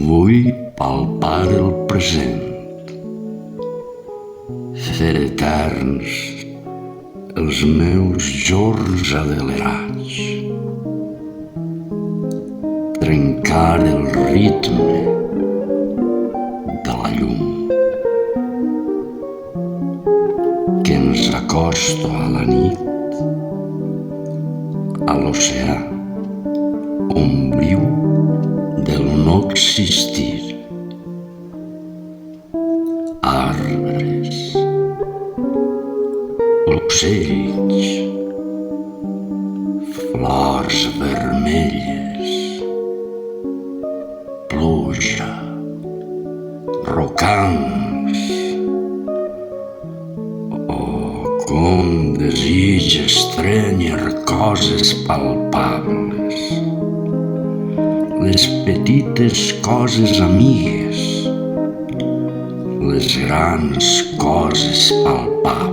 Vull palpar el present, fer eterns els meus jorns adelerats, trencar el ritme de la llum que ens acosta a la nit, a l'oceà on viu del no existir. Arbres, ocells, flors vermelles, pluja, rocams. Oh, com desig estrènyer coses palpables, les petites coses amigues, les grans coses palpables.